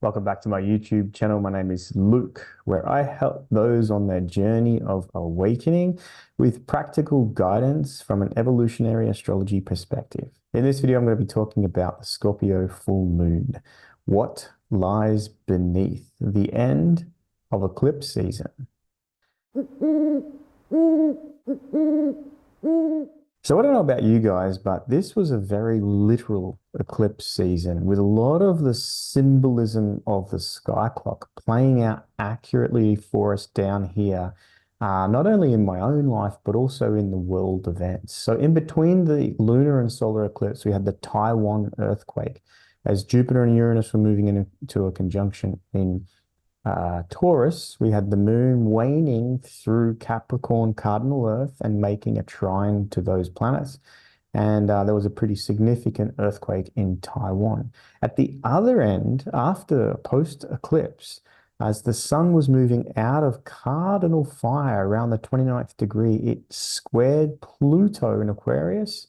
Welcome back to my YouTube channel. My name is Luke, where I help those on their journey of awakening with practical guidance from an evolutionary astrology perspective. In this video, I'm going to be talking about the Scorpio full moon. What lies beneath the end of eclipse season? So I don't know about you guys, but this was a very literal eclipse season with a lot of the symbolism of the sky clock playing out accurately for us down here, not only in my own life, but also in the world events. So in between the lunar and solar eclipse, we had the Taiwan earthquake as Jupiter and Uranus were moving into a conjunction in Taurus. We had the moon waning through Capricorn cardinal Earth and making a trine to those planets. And there was a pretty significant earthquake in Taiwan. At the other end, after post-eclipse, as the sun was moving out of cardinal fire around the 29th degree, it squared Pluto in Aquarius,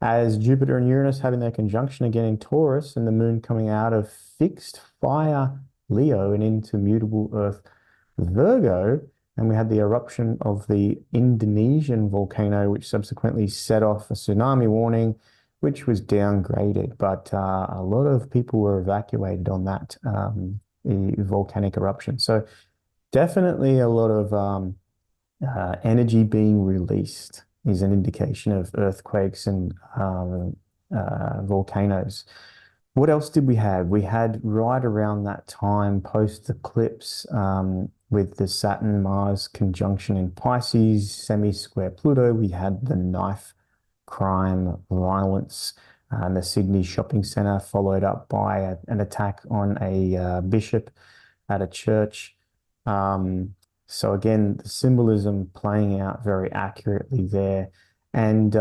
as Jupiter and Uranus having their conjunction again in Taurus, and the moon coming out of fixed fire Leo and into mutable Earth Virgo. And we had the eruption of the Indonesian volcano, which subsequently set off a tsunami warning, which was downgraded. But a lot of people were evacuated on that volcanic eruption. So definitely a lot of energy being released is an indication of earthquakes and volcanoes. What else did we have? We had right around that time, post-eclipse, with the Saturn-Mars conjunction in Pisces, semi-square Pluto, we had the knife crime violence in the Sydney shopping centre, followed up by an attack on a bishop at a church. So again, the symbolism playing out very accurately there. And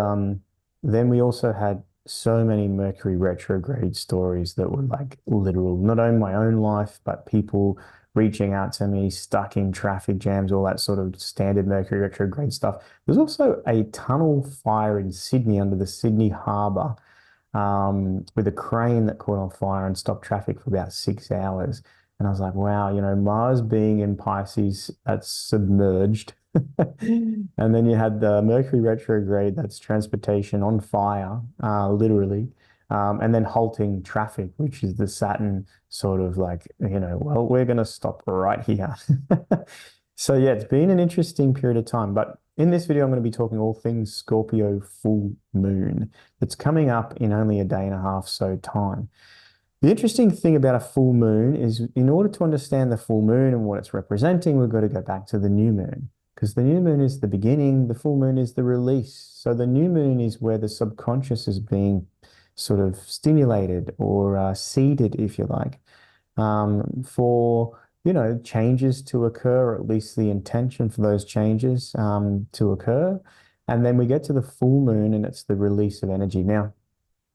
then we also had so many Mercury retrograde stories that were like literal, not only my own life, but people reaching out to me, stuck in traffic jams, all that sort of standard Mercury retrograde stuff. There's also a tunnel fire in Sydney under the Sydney Harbour with a crane that caught on fire and stopped traffic for about 6 hours. And I was like, wow, Mars being in Pisces, that's submerged. And then you had the Mercury retrograde, that's transportation on fire, literally. And then halting traffic, which is the Saturn sort of like, well, we're going to stop right here. So yeah, it's been an interesting period of time. But in this video, I'm going to be talking all things Scorpio full moon. That's coming up in only a day and a half so time. The interesting thing about a full moon is in order to understand the full moon and what it's representing, we've got to go back to the new moon because the new moon is the beginning, the full moon is the release. So the new moon is where the subconscious is being sort of stimulated or seeded, if you like, for, changes to occur, or at least the intention for those changes to occur. And then we get to the full moon and it's the release of energy. Now,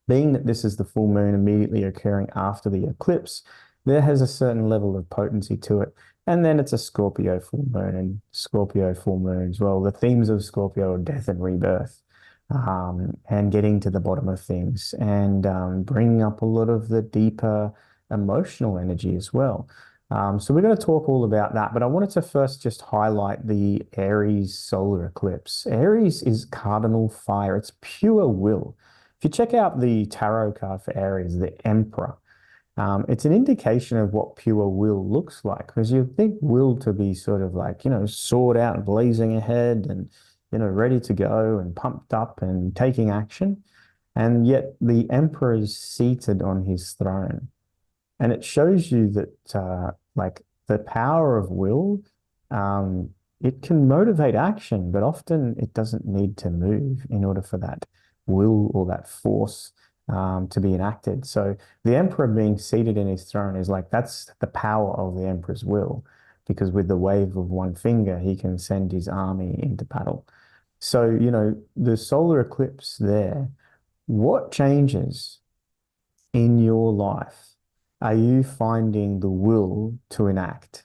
being that this is the full moon immediately occurring after the eclipse, there has a certain level of potency to it. And then it's a Scorpio full moon and Scorpio full moon as well. The themes of Scorpio are death and rebirth, and getting to the bottom of things and bringing up a lot of the deeper emotional energy as well. So we're going to talk all about that, but I wanted to first just highlight the Aries solar eclipse. Aries is cardinal fire. It's pure will. If you check out the tarot card for Aries, the Emperor, it's an indication of what pure will looks like because you think will to be sort of like, soared out and blazing ahead and, ready to go and pumped up and taking action. And yet the Emperor is seated on his throne. And it shows you that like the power of will, it can motivate action, but often it doesn't need to move in order for that will or that force to be enacted. So the emperor being seated in his throne is like, that's the power of the emperor's will, because with the wave of one finger, he can send his army into battle. So, the solar eclipse there, what changes in your life are you finding the will to enact?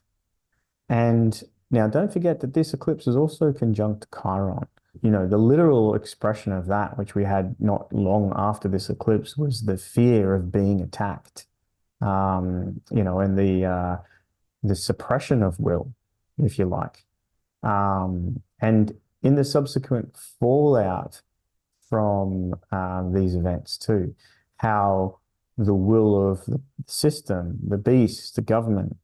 And now don't forget that this eclipse is also conjunct Chiron. The literal expression of that, which we had not long after this eclipse, was the fear of being attacked. and the suppression of will, if you like. And in the subsequent fallout from these events too, how the will of the system, the beast, the government,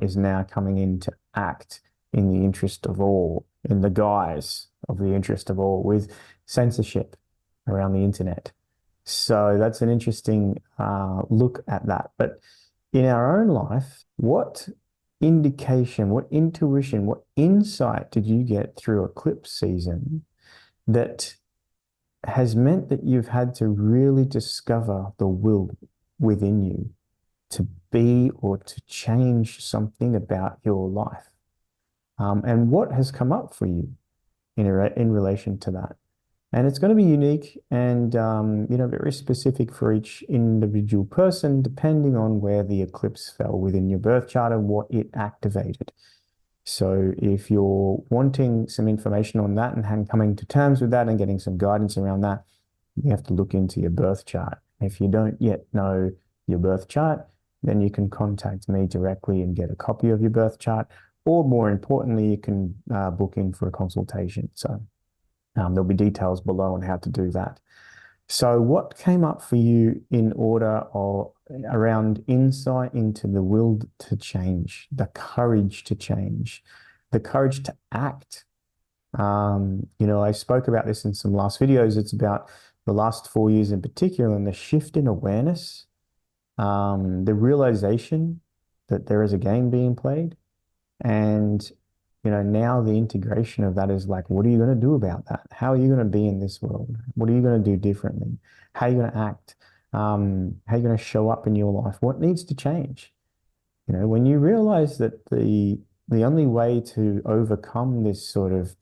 is now coming in to act in the interest of all, in the guise of the interest of all, with censorship around the internet. So that's an interesting look at that. But in our own life, what indication, what intuition, what insight did you get through eclipse season that has meant that you've had to really discover the will within you to be or to change something about your life? And what has come up for you in relation to that? And it's going to be unique and very specific for each individual person, depending on where the eclipse fell within your birth chart and what it activated. So if you're wanting some information on that and coming to terms with that and getting some guidance around that, you have to look into your birth chart. If you don't yet know your birth chart, then you can contact me directly and get a copy of your birth chart. Or more importantly, you can book in for a consultation. So there'll be details below on how to do that. So what came up for you in order of around insight into the will to change, the courage to change, the courage to act? I spoke about this in some last videos. It's about the last 4 years in particular and the shift in awareness, the realization that there is a game being played, and now the integration of that is like, what are you going to do about that? How are you going to be in this world? What are you going to do differently? How are you going to act? How are you going to show up in your life? What needs to change? When you realize that the only way to overcome this sort of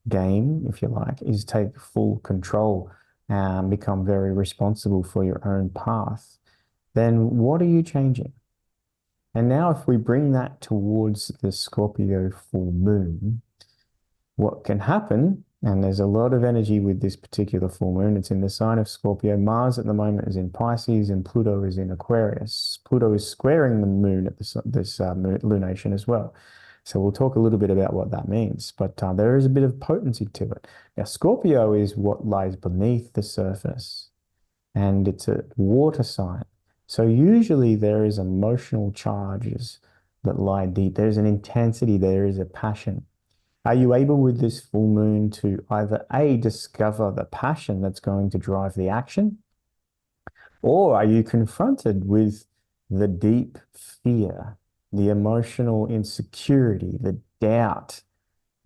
game, if you like, is take full control and become very responsible for your own path, then what are you changing? And now if we bring that towards the Scorpio full moon, what can happen, and there's a lot of energy with this particular full moon, it's in the sign of Scorpio. Mars at the moment is in Pisces and Pluto is in Aquarius. Pluto is squaring the moon at this lunation as well. So we'll talk a little bit about what that means, but there is a bit of potency to it. Now, Scorpio is what lies beneath the surface, and it's a water sign. So usually there is emotional charges that lie deep. There's an intensity, there is a passion. Are you able with this full moon to either A, discover the passion that's going to drive the action, or are you confronted with the deep fear, the emotional insecurity, the doubt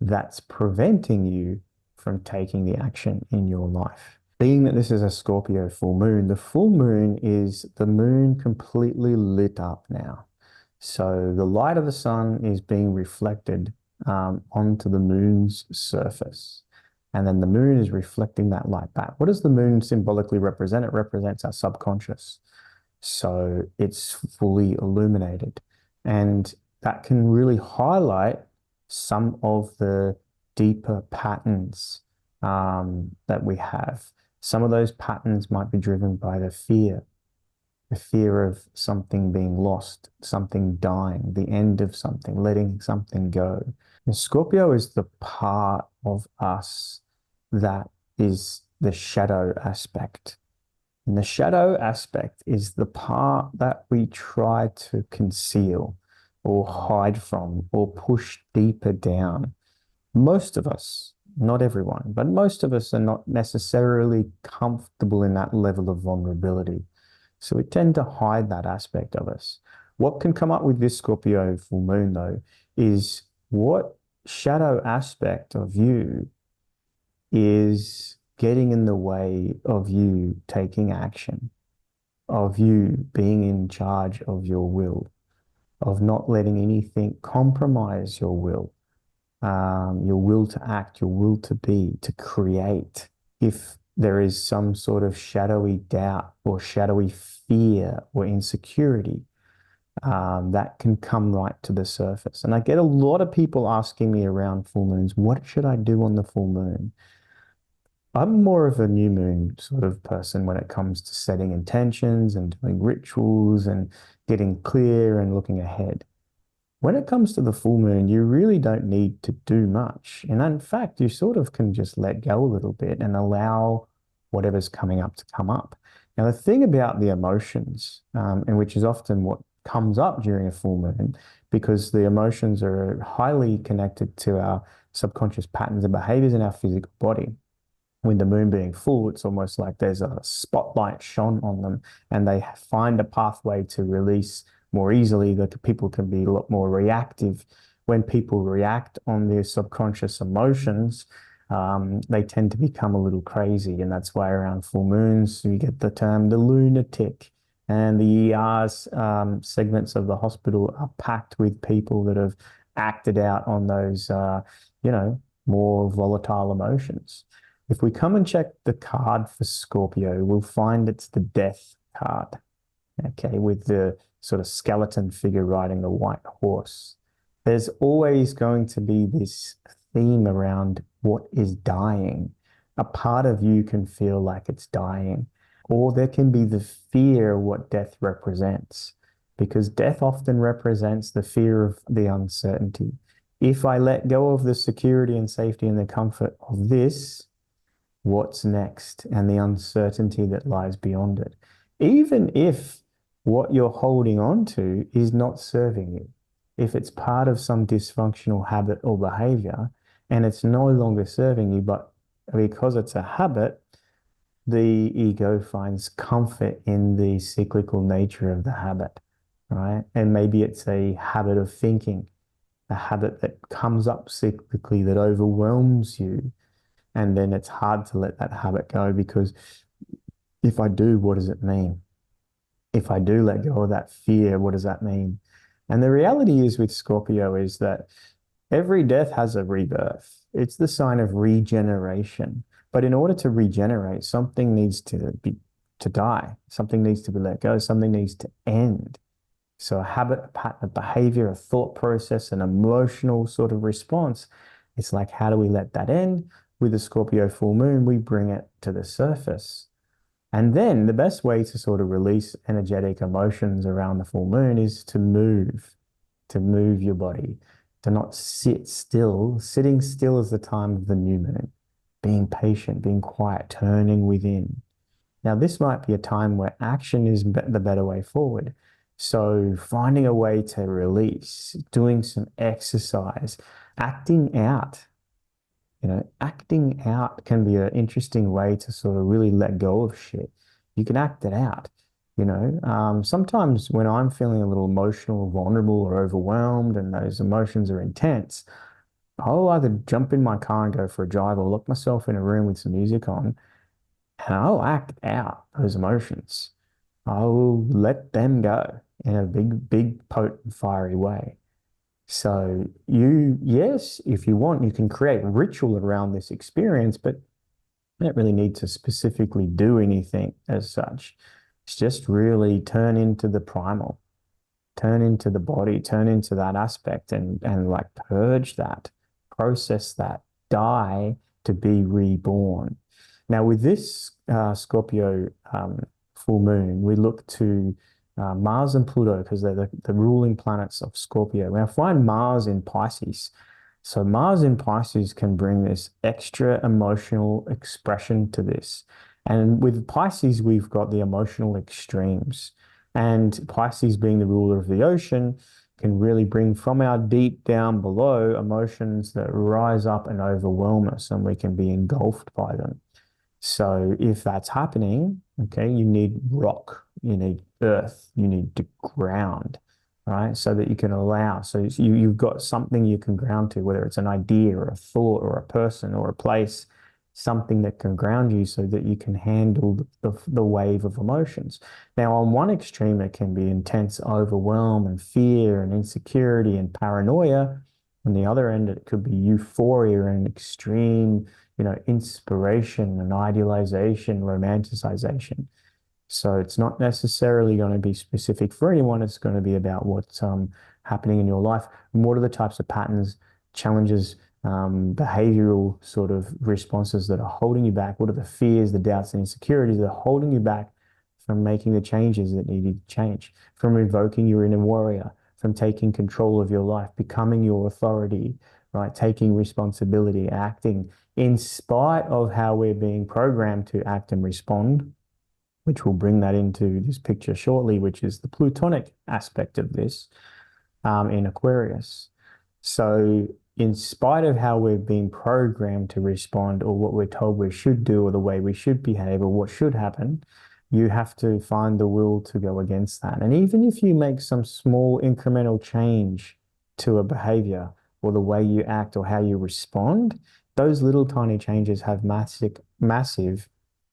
that's preventing you from taking the action in your life? Being that this is a Scorpio full moon, the full moon is the moon completely lit up now. So the light of the sun is being reflected onto the moon's surface. And then the moon is reflecting that light back. What does the moon symbolically represent? It represents our subconscious. So it's fully illuminated. And that can really highlight some of the deeper patterns that we have. Some of those patterns might be driven by the fear of something being lost, something dying, the end of something, letting something go. And Scorpio is the part of us that is the shadow aspect. And the shadow aspect is the part that we try to conceal or hide from or push deeper down. Most of us, not everyone, but most of us are not necessarily comfortable in that level of vulnerability. So we tend to hide that aspect of us. What can come up with this Scorpio full moon, though, is what shadow aspect of you is getting in the way of you taking action, of you being in charge of your will, of not letting anything compromise your will to act, your will to be, to create. If there is some sort of shadowy doubt or shadowy fear or insecurity, that can come right to the surface. And I get a lot of people asking me around full moons, what should I do on the full moon? I'm more of a new moon sort of person when it comes to setting intentions and doing rituals and getting clear and looking ahead. When it comes to the full moon, you really don't need to do much. And in fact, you sort of can just let go a little bit and allow whatever's coming up to come up. Now, the thing about the emotions, and which is often what comes up during a full moon, because the emotions are highly connected to our subconscious patterns and behaviors in our physical body. With the moon being full, it's almost like there's a spotlight shone on them and they find a pathway to release more easily. That people can be a lot more reactive. When people react on their subconscious emotions, they tend to become a little crazy. And that's why around full moons, you get the term the lunatic. And the ER's segments of the hospital are packed with people that have acted out on those, more volatile emotions. If we come and check the card for Scorpio, we'll find it's the death card, okay, with the sort of skeleton figure riding the white horse. There's always going to be this theme around what is dying. A part of you can feel like it's dying, or there can be the fear of what death represents, because death often represents the fear of the uncertainty. If I let go of the security and safety and the comfort of this, what's next and the uncertainty that lies beyond it. Even if what you're holding on to is not serving you, if it's part of some dysfunctional habit or behavior and it's no longer serving you, but because it's a habit, the ego finds comfort in the cyclical nature of the habit, right? And maybe it's a habit of thinking, a habit that comes up cyclically that overwhelms you, and then it's hard to let that habit go because if I do, what does it mean? If I do let go of that fear, what does that mean? And the reality is with Scorpio is that every death has a rebirth. It's the sign of regeneration. But in order to regenerate, something needs to die. Something needs to be let go. Something needs to end. So a habit, a pattern, a behavior, a thought process, an emotional sort of response. It's like, how do we let that end? With the Scorpio full moon, we bring it to the surface. And then the best way to sort of release energetic emotions around the full moon is to move your body, to not sit still. Sitting still is the time of the new moon, being patient, being quiet, turning within. Now, this might be a time where action is the better way forward. So finding a way to release, doing some exercise, acting out. Acting out can be an interesting way to sort of really let go of shit. You can act it out. Sometimes when I'm feeling a little emotional, vulnerable, or overwhelmed, and those emotions are intense, I'll either jump in my car and go for a drive or lock myself in a room with some music on, and I'll act out those emotions. I will let them go in a big, big, potent, fiery way. So yes, if you want, you can create ritual around this experience, but you don't really need to specifically do anything as such. It's just really turn into the primal, turn into the body, turn into that aspect and like purge that, process that, die to be reborn. Now with this Scorpio full moon, we look to Mars and Pluto because they're the ruling planets of Scorpio. Now find Mars in Pisces. So Mars in Pisces can bring this extra emotional expression to this. And with Pisces, we've got the emotional extremes. And Pisces being the ruler of the ocean can really bring from our deep down below emotions that rise up and overwhelm us, and we can be engulfed by them. So if that's happening, okay, you need rock, you need earth, you need the ground, right? So that you can allow, so you've got something you can ground to, whether it's an idea or a thought or a person or a place, something that can ground you so that you can handle the wave of emotions. Now, on one extreme, it can be intense overwhelm and fear and insecurity and paranoia. On the other end, it could be euphoria and extreme, inspiration and idealization, romanticization. So it's not necessarily going to be specific for anyone. It's going to be about what's happening in your life and what are the types of patterns, challenges, behavioral sort of responses that are holding you back? What are the fears, the doubts, and insecurities that are holding you back from making the changes that needed to change, from invoking your inner warrior, from taking control of your life, becoming your authority, right? Taking responsibility, acting in spite of how we're being programmed to act and respond, which we'll bring that into this picture shortly, which is the plutonic aspect of this in Aquarius. So, in spite of how we've been programmed to respond, or what we're told we should do, or the way we should behave, or what should happen, you have to find the will to go against that. And even if you make some small incremental change to a behavior, or the way you act, or how you respond, those little tiny changes have massive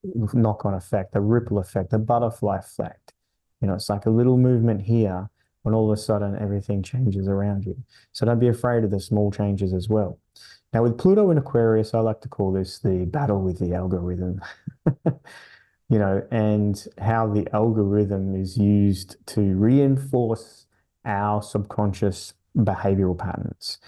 knock-on effect, a ripple effect, a butterfly effect. It's like a little movement here when all of a sudden everything changes around you. So don't be afraid of the small changes as well. Now, with Pluto in Aquarius, I like to call this the battle with the algorithm. And how the algorithm is used to reinforce our subconscious behavioral patterns.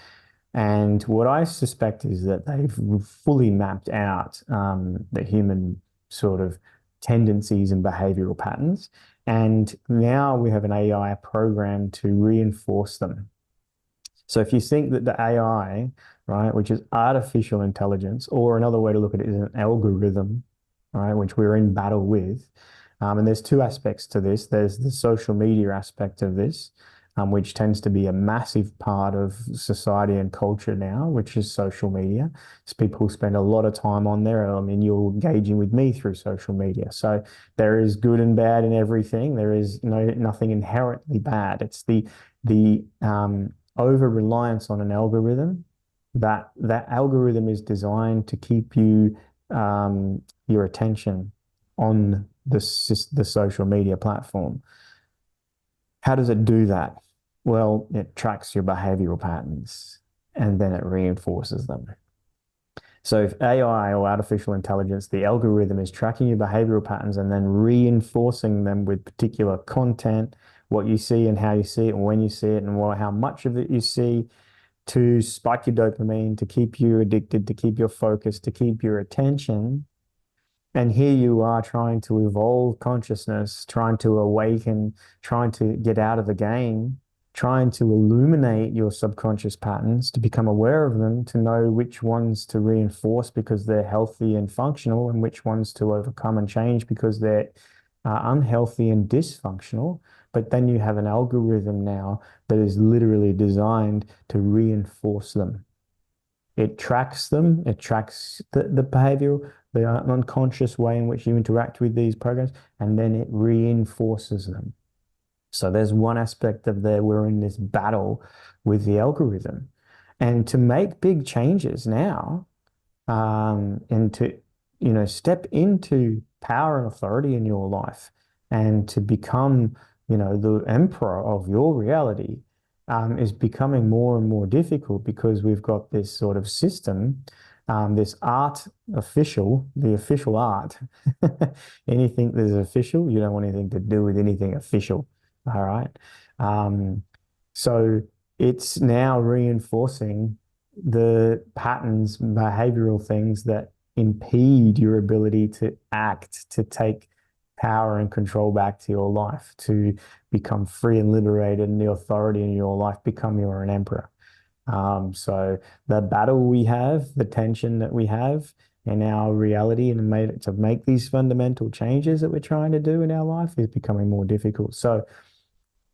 And what I suspect is that they've fully mapped out the human sort of tendencies and behavioral patterns. And now we have an AI program to reinforce them. So if you think that the AI, right, which is artificial intelligence, or another way to look at it is an algorithm, right, which we're in battle with. And there's two aspects to this. There's the social media aspect of this, which tends to be a massive part of society and culture now, which is social media. So people spend a lot of time on there. I mean, you're engaging with me through social media. So there is good and bad in everything. There is nothing inherently bad. It's the over reliance on an algorithm. That algorithm is designed to keep you your attention on the social media platform. How does it do that? Well, it tracks your behavioral patterns and then it reinforces them. So if AI, or artificial intelligence, the algorithm is tracking your behavioral patterns and then reinforcing them with particular content, what you see and how you see it and when you see it and how much of it you see, to spike your dopamine, to keep you addicted, to keep your focus, to keep your attention. And here you are trying to evolve consciousness, trying to awaken, trying to get out of the game, trying to illuminate your subconscious patterns, to become aware of them, to know which ones to reinforce because they're healthy and functional, and which ones to overcome and change because they're unhealthy and dysfunctional. But then you have an algorithm now that is literally designed to reinforce them. It tracks them, it tracks the behavior, the unconscious way in which you interact with these programs, and then it reinforces them. So there's one aspect of we're in this battle with the algorithm. And to make big changes now, and to, step into power and authority in your life and to become, the emperor of your reality, is becoming more and more difficult because we've got this sort of system, this the official art. Anything that's official, you don't want anything to do with anything official. All right. So it's now reinforcing the patterns, behavioral things that impede your ability to act, to take power and control back to your life, to become free and liberated, and the authority in your life become you're an emperor. So the battle we have, the tension that we have in our reality, and to make these fundamental changes that we're trying to do in our life is becoming more difficult. So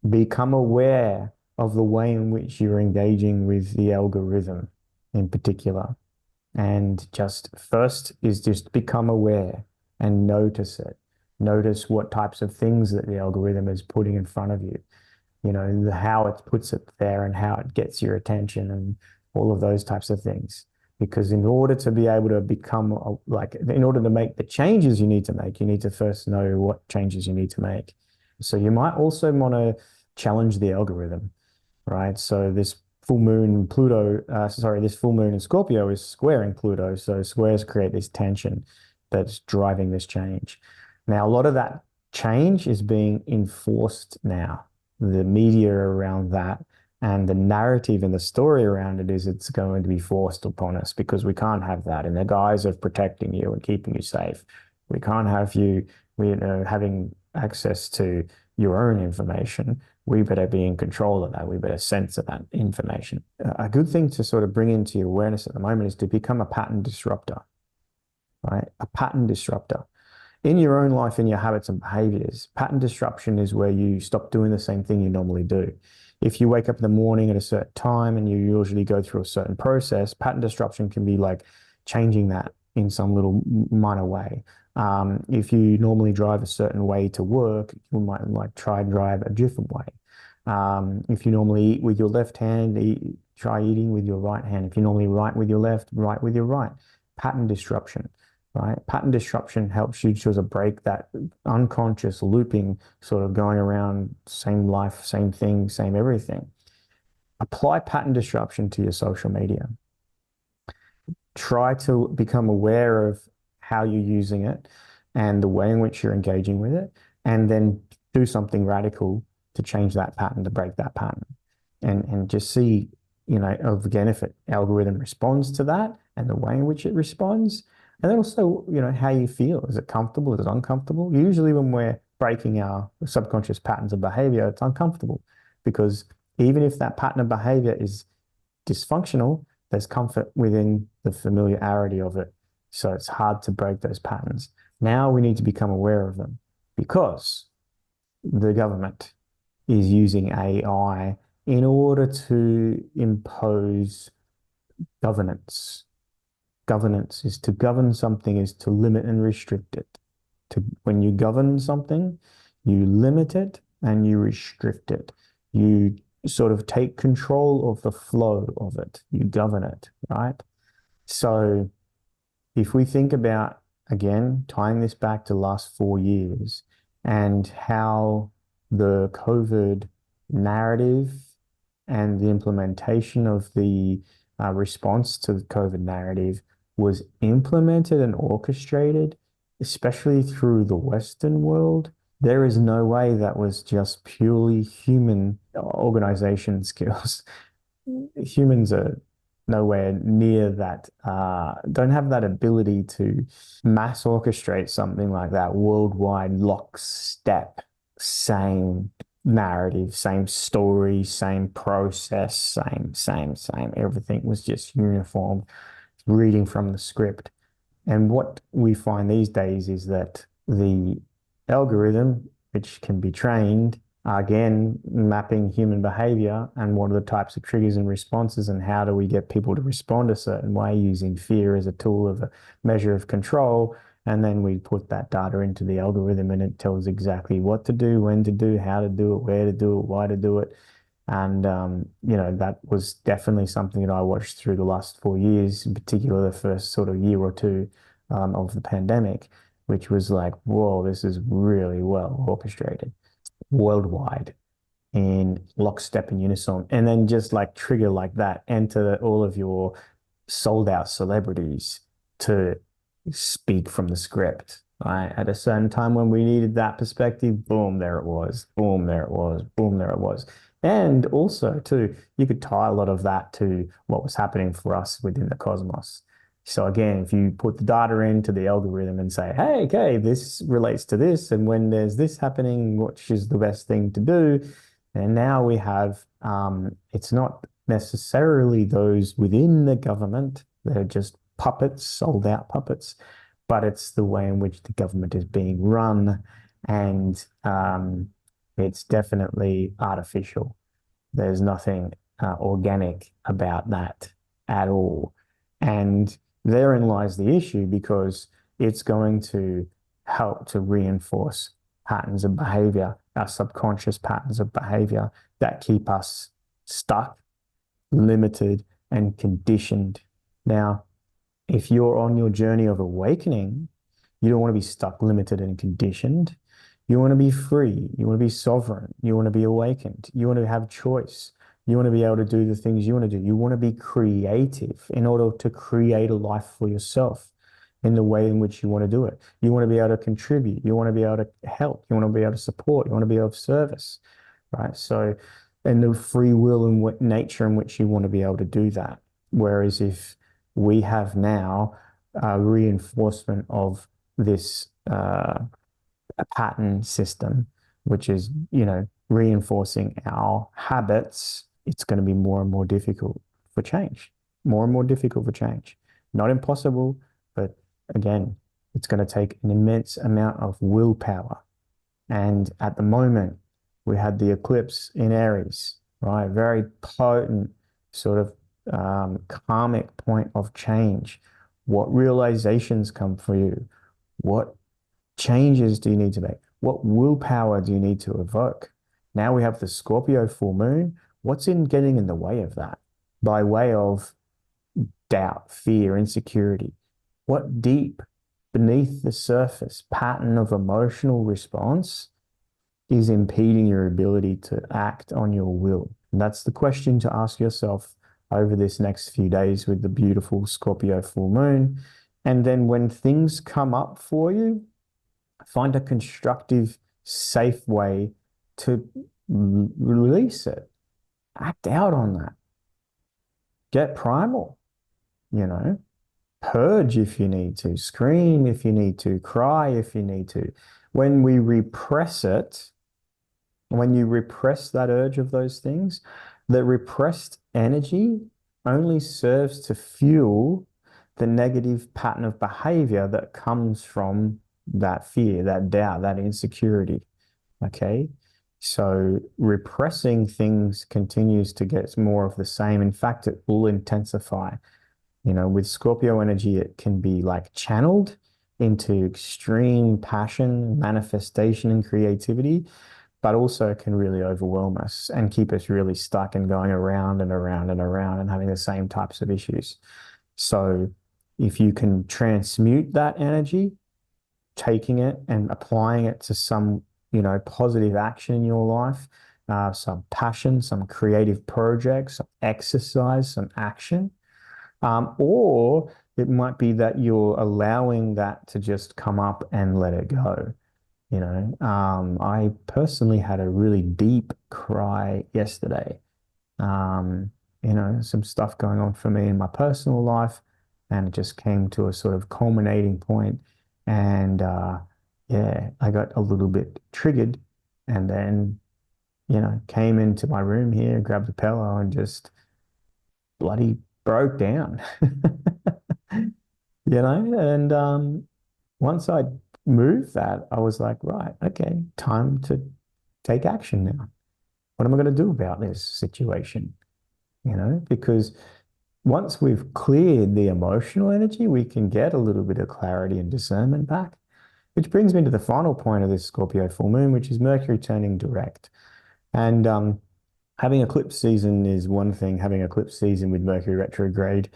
become aware of the way in which you're engaging with the algorithm in particular. And just become aware and notice it. Notice what types of things that the algorithm is putting in front of you, how it puts it there and how it gets your attention and all of those types of things. Because in order to be able to in order to make the changes you need to first know what changes you need to make. So you might also want to challenge the algorithm, right? So this full moon in Scorpio is squaring Pluto. So squares create this tension that's driving this change. Now, a lot of that change is being enforced now. The media around that And the narrative and the story around it is it's going to be forced upon us because we can't have that in the guise of protecting you and keeping you safe. We can't have you, having access to your own information. We better be in control of that. We better censor that information. A good thing to sort of bring into your awareness at the moment is to become a pattern disruptor, right? A pattern disruptor in your own life, in your habits and behaviors. Pattern disruption is where you stop doing the same thing you normally do. If you wake up in the morning at a certain time and you usually go through a certain process, pattern disruption can be like changing that in some little minor way. If you normally drive a certain way to work, you might like try and drive a different way. If you normally eat with your left hand, try eating with your right hand. If you normally write with your left, write with your right. Pattern disruption, right? Pattern disruption helps you sort of break that unconscious looping, sort of going around same life, same thing, same everything. Apply pattern disruption to your social media. Try to become aware of how you're using it and the way in which you're engaging with it, and then do something radical to change that pattern, to break that pattern, and just see, again, if an algorithm responds to that and the way in which it responds, and then also, how you feel. Is it comfortable? Is it uncomfortable? Usually when we're breaking our subconscious patterns of behavior, it's uncomfortable because even if that pattern of behavior is dysfunctional, there's comfort within the familiarity of it. So it's hard to break those patterns. Now we need to become aware of them because the government is using AI in order to impose governance. Governance is to govern something, is to limit and restrict it. When you govern something, you limit it and you restrict it. You sort of take control of the flow of it. You govern it, right? So if we think about, again, tying this back to the last 4 years and how the COVID narrative and the implementation of the response to the COVID narrative was implemented and orchestrated, especially through the Western world, there is no way that was just purely human organization skills. Humans are nowhere near that, don't have that ability to mass orchestrate something like that worldwide, lockstep, same narrative, same story, same process, same. Everything was just uniform, reading from the script. And what we find these days is that the algorithm, which can be trained, again, mapping human behavior and what are the types of triggers and responses and how do we get people to respond a certain way using fear as a tool of a measure of control. And then we put that data into the algorithm and it tells exactly what to do, when to do, how to do it, where to do it, why to do it. And, that was definitely something that I watched through the last 4 years, in particular the first sort of year or two of the pandemic, which was like, whoa, this is really well orchestrated worldwide in lockstep and unison. And then just like trigger like that, enter all of your sold out celebrities to speak from the script. Right? At a certain time when we needed that perspective, boom, there it was. Boom, there it was. Boom, there it was. And also, too, you could tie a lot of that to what was happening for us within the cosmos. So again, if you put the data into the algorithm and say, hey, okay, this relates to this, and when there's this happening, which is the best thing to do? And now we have, it's not necessarily those within the government, they're just puppets, sold out puppets, but it's the way in which the government is being run. And it's definitely artificial. There's nothing organic about that at all. And therein lies the issue because it's going to help to reinforce patterns of behavior, our subconscious patterns of behavior that keep us stuck, limited, and conditioned. Now, if you're on your journey of awakening, you don't want to be stuck, limited, and conditioned. You want to be free. You want to be sovereign. You want to be awakened. You want to have choice. You want to be able to do the things you want to do. You want to be creative in order to create a life for yourself in the way in which you want to do it. You want to be able to contribute. You want to be able to help. You want to be able to support. You want to be of service, right? So and the free will and what nature in which you want to be able to do that. Whereas if we have now a reinforcement of this pattern system, which is, reinforcing our habits, it's going to be more and more difficult for change, more and more difficult for change. Not impossible, but again, it's going to take an immense amount of willpower. And at the moment, we had the eclipse in Aries, right? Very potent sort of karmic point of change. What realizations come for you? What changes do you need to make? What willpower do you need to evoke? Now we have the Scorpio full moon. What's in getting in the way of that? By way of doubt, fear, insecurity. What deep beneath the surface pattern of emotional response is impeding your ability to act on your will? And that's the question to ask yourself over this next few days with the beautiful Scorpio full moon. And then when things come up for you, find a constructive, safe way to release it. Act out on that. Get primal, you know, purge if you need to, scream if you need to, cry if you need to. When we repress it, when you repress that urge of those things, the repressed energy only serves to fuel the negative pattern of behavior that comes from that fear, that doubt, that insecurity. Okay. So repressing things continues to get more of the same. In fact, it will intensify. With Scorpio energy, it can be like channeled into extreme passion, manifestation, and creativity, but also can really overwhelm us and keep us really stuck and going around and around and around and having the same types of issues. So if you can transmute that energy, taking it and applying it to some, positive action in your life, some passion, some creative projects, some exercise, some action. Or it might be that you're allowing that to just come up and let it go. I personally had a really deep cry yesterday. Some stuff going on for me in my personal life, and it just came to a sort of culminating point. And yeah, I got a little bit triggered, and then, came into my room here, grabbed a pillow, and just bloody broke down. And once I moved that, I was like, right, okay, time to take action now. What am I going to do about this situation? Because once we've cleared the emotional energy, we can get a little bit of clarity and discernment back, which brings me to the final point of this Scorpio full moon, which is Mercury turning direct. And having eclipse season is one thing, having eclipse season with Mercury retrograde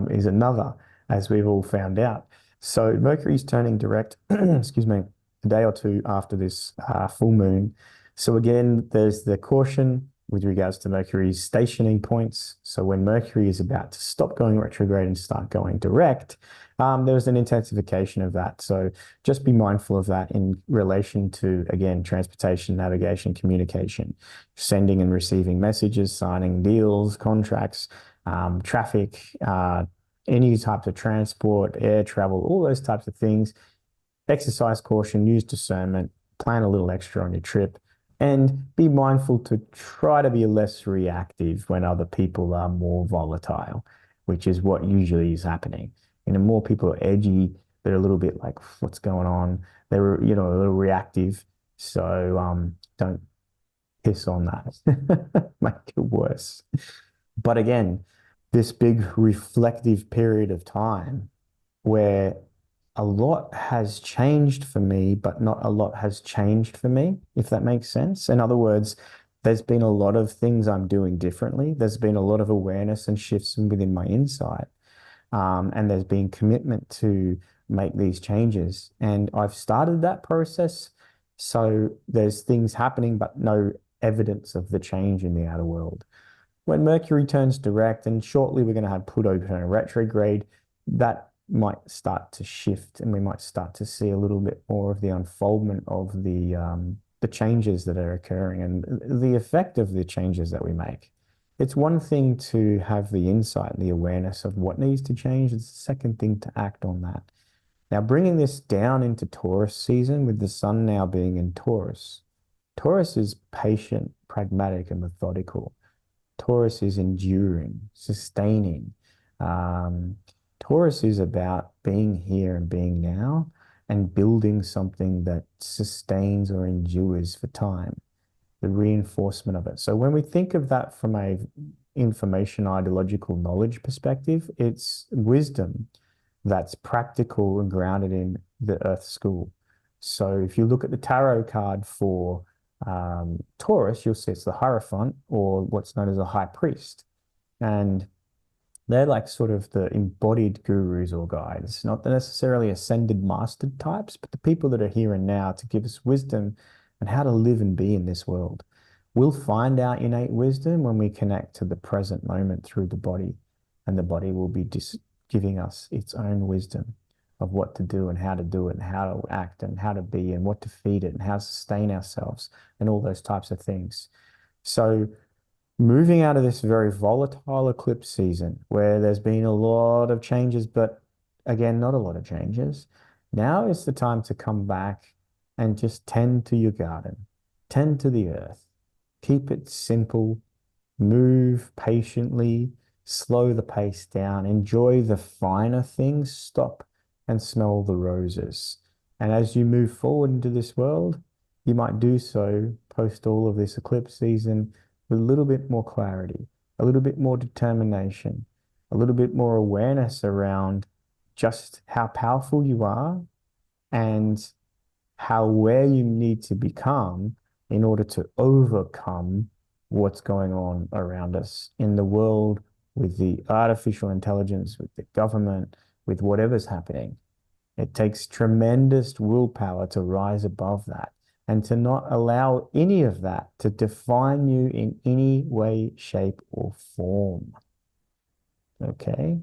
is another, as we've all found out. So Mercury's turning direct, excuse me, a day or two after this full moon. So again, there's the caution with regards to Mercury's stationing points. So when Mercury is about to stop going retrograde and start going direct, there's an intensification of that. So just be mindful of that in relation to, again, transportation, navigation, communication, sending and receiving messages, signing deals, contracts, traffic, any types of transport, air travel, all those types of things. Exercise caution, use discernment, plan a little extra on your trip, and be mindful to try to be less reactive when other people are more volatile, which is what usually is happening. More people are edgy, they're a little bit like, what's going on? They're, a little reactive. So don't piss on that. Make it worse. But again, this big reflective period of time where a lot has changed for me, but not a lot has changed for me, if that makes sense. In other words, there's been a lot of things I'm doing differently. There's been a lot of awareness and shifts within my insight. And there's been commitment to make these changes. And I've started that process. So there's things happening, but no evidence of the change in the outer world. When Mercury turns direct, and shortly we're going to have Pluto turn retrograde, that might start to shift, and we might start to see a little bit more of the unfoldment of the the changes that are occurring and the effect of the changes that we make. It's one thing to have the insight and the awareness of what needs to change. It's the second thing to act on that. Now, bringing this down into Taurus season with the sun now being in Taurus, Taurus is patient, pragmatic, and methodical. Taurus is enduring, sustaining. Um, Taurus is about being here and being now and building something that sustains or endures for time, the reinforcement of it. So when we think of that from a information ideological knowledge perspective, it's wisdom that's practical and grounded in the Earth school. So if you look at the tarot card for Taurus, you'll see it's the Hierophant or what's known as a High Priest. And they're like sort of the embodied gurus or guides, not the necessarily ascended mastered types, but the people that are here and now to give us wisdom and how to live and be in this world. We'll find our innate wisdom when we connect to the present moment through the body, and the body will be giving us its own wisdom of what to do and how to do it and how to act and how to be and what to feed it and how to sustain ourselves and all those types of things. So moving out of this very volatile eclipse season where there's been a lot of changes, but again, not a lot of changes. Now is the time to come back and just tend to your garden, tend to the earth, keep it simple, move patiently, slow the pace down, enjoy the finer things, stop and smell the roses. And as you move forward into this world, you might do so post all of this eclipse season with a little bit more clarity, a little bit more determination, a little bit more awareness around just how powerful you are and how aware you need to become in order to overcome what's going on around us in the world with the artificial intelligence, with the government, with whatever's happening. It takes tremendous willpower to rise above that and to not allow any of that to define you in any way, shape, or form. Okay?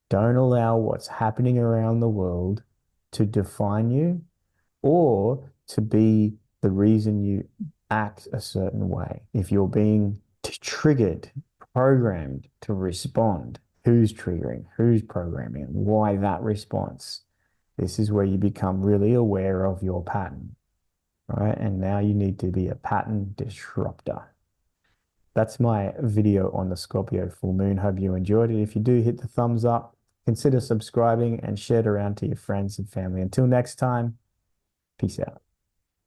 Don't allow what's happening around the world to define you or to be the reason you act a certain way. If you're being triggered, programmed to respond, who's triggering, who's programming, why that response? This is where you become really aware of your pattern, right? And now you need to be a pattern disruptor. That's my video on the Scorpio full moon. Hope you enjoyed it. If you do, hit the thumbs up, consider subscribing and share it around to your friends and family. Until next time, peace out.